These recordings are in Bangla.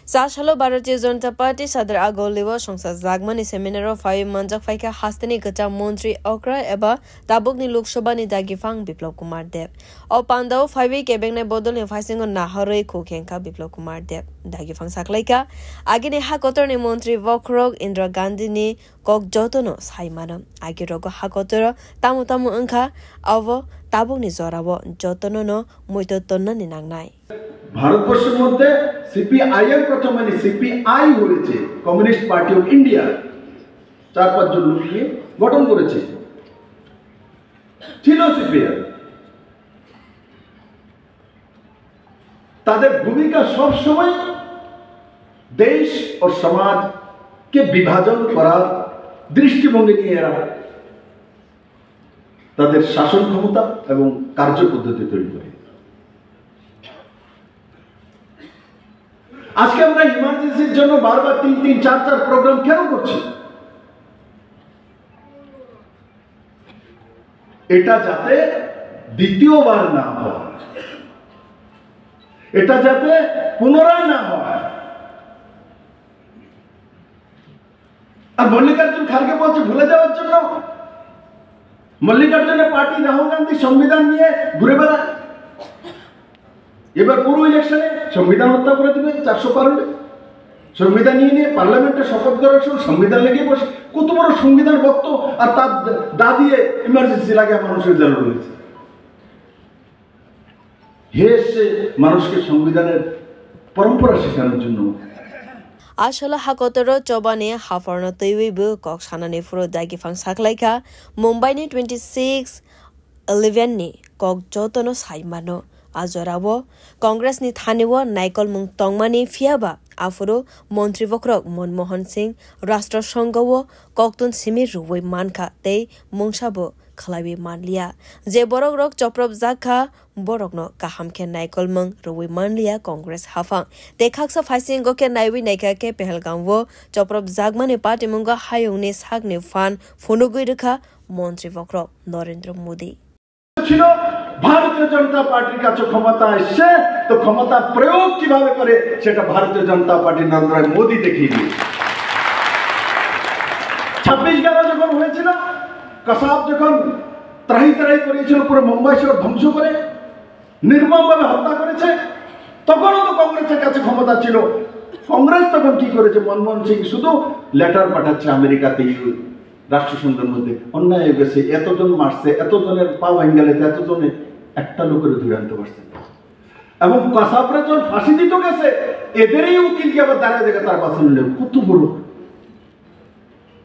Sashalo Bharatiya Janata Party Sadar Agoliwa Songsa Zagmani Seminaro Fayu Manjak Faika Hastani Gata Montri Okra Eba Tabukni Lok Sabha ni Dagifang Biplab Kumar Deb. O Pandao Fawi Kebengne Bodol ni Faisingo Naharoi Kokenka Biplab Kumar Deb. Dagifang Saklaika Agini Hakotor ni Montri Vokrog Indra Gandhi ni Kok Jotono Saimano Agirogo Hakotor Tamu Tamu Unka Avo Tabukni Zorawo Jotono no Muito Tonna ni Nangnai. ভারতবর্ষের মধ্যে সিপিআইএম প্রথমে সিপিআই হয়েছে কমিউনিস্ট পার্টি অফ ইন্ডিয়া 4-5 জন লোক নিয়ে গঠন করেছে ছিল সিপিআই তাদের ভূমিকা সব সময় দেশ ও সমাজকে বিভাজন করার দৃষ্টিভঙ্গি নিয়ে এরা তাদের শাসন ক্ষমতা এবং কার্যপদ্ধতি তৈরি করে আজকে আমরা ইমার্জেন্সির জন্য বারবার 3-3 4-4 প্রোগ্রাম কেন করছি এটা যাতে দ্বিতীয়বার না হয় এটা যাতে পুনরায় না হয় আর মল্লিকার্জুন খারগে বলছে ভুলে যাওয়ার জন্য মল্লিকার্জুনের পার্টি রাহুল গান্ধী সংবিধান নিয়ে ঘুরে বেড়ায় এবার পুরো ইলেকশনে সংবিধান হত্যা করে দিবে 400 পারলে সংবিধান নিয়ে পার্লামেন্টে শপথ করার সময় সংবিধান লেগে বসে কত বড় সংবিধান ভক্ত আর তার দাদিয়ে ইমার্জেন্সি লাগে মানুষের জন্য রয়েছে হেসে মানুষকে সংবিধানের পরম্পরা শেখানোর জন্য Ashala Hakotoro Chobane Hafarno Twibu Kok Sanani Furo Dagifang Saklaika Mumbai ni 26/11 ni Kok Jotono Saimano Azorawo Congress ni Thaniwo Naikol Mung Tongmani Fiaba Afuro Montri Vokrok Monmohan Singh Rashtra Sanghawo Koktun Simir Ruwai Manka Te Mungshabo Khlabi Manlia Je Borok Rok Choprop Zakha Borokno Kahamke Naikol Mung Ruwai Manlia Congress Hafang Te Khaksa Phaisingo ke Naiwi Naika ke Pehelgamwo Choprop Zagmani Party Munga Hayungni Sagni Fan Funugui Rekha Montri Vokrok Narendra Modi ছিল ভারতীয় জনতা পার্টির কাছে ক্ষমতা এসে তো ক্ষমতা প্রয়োগ কিভাবে করে সেটা ভারতীয় জনতা পার্টি নরেন্দ্র মোদি দেখিয়ে দিয়েছে 26/11 যখন হয়েছিল কসাব যখন ত্রাহি করেছিল পুরো মুম্বাই শহর ধ্বংস করে নির্মমভাবে হত্যা করেছে তখনও তো কংগ্রেসের কাছে ক্ষমতা ছিল কংগ্রেস তখন কি করেছে মনমোহন সিং শুধু লেটার পাঠাচ্ছে আমেরিকাতে রাষ্ট্রসংঘের মধ্যে অন্যায় গেছে এতজন মারছে এতজনের পা ভেঙে গেছে এতজনের একটা লোকের ধরে আনতে পারছে এবং কসাবরা যখন ফাঁসি দিত গেছে এদেরই উকিলকে আবার দাঁড়ায় দেখে তার বাঁচানো নেই কত বড়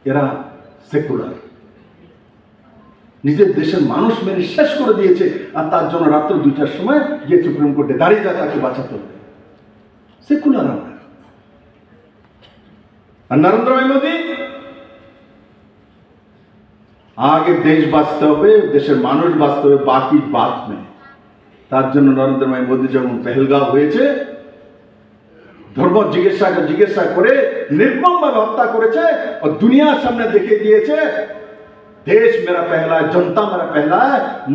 এরা সেকুলার নিজের দেশের মানুষ মেরে শেষ করে দিয়েছে আর তার জন্য রাত্র 2টার সময় গিয়ে সুপ্রিম কোর্টে দাঁড়িয়ে যায় তাকে বাঁচাতে হবে সেকুলার আমরা আর নরেন্দ্র মোদী आगे देश বাঁচতে হবে দেশের মানুষ বাঁচতে হবে বাকি বাত নেই তার জন্য নরেন্দ্র মোদী যখন পেহেলগাঁও হয়েছে ধর্ম জিজ্ঞাসা করে নির্মমভাবে হত্যা করেছে ও দুনিয়ার সামনে দেখিয়ে দিয়েছে দেশ মেরা পহলা জনতা মেরা পহলা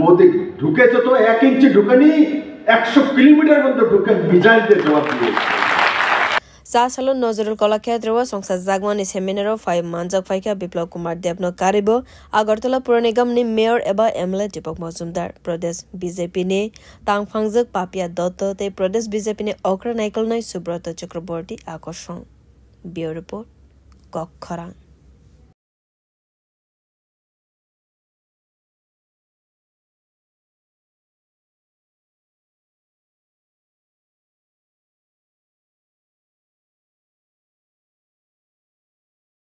মোদী ঢুকেছে তো 1 ইঞ্চি ঢুকেনি 100 কিলোমিটার মধ্যে ঢুকে মিসাইল দিয়ে জবাব দিয়েছে Sasalo Nozerul Kolaketrawa Songsa Zagmani Seminaro Fai Manjak Faika Biplab Kumar Debno Karibo Agartala Pura Nigam ni Mayor Eba MLA Deepak Majumdar Pradesh BJP ni Tangphangjak Papia Dotto te Pradesh BJP ni Okra Naikol Nai Subrata Chakraborty Akoshon Bureau Report Kok Kharang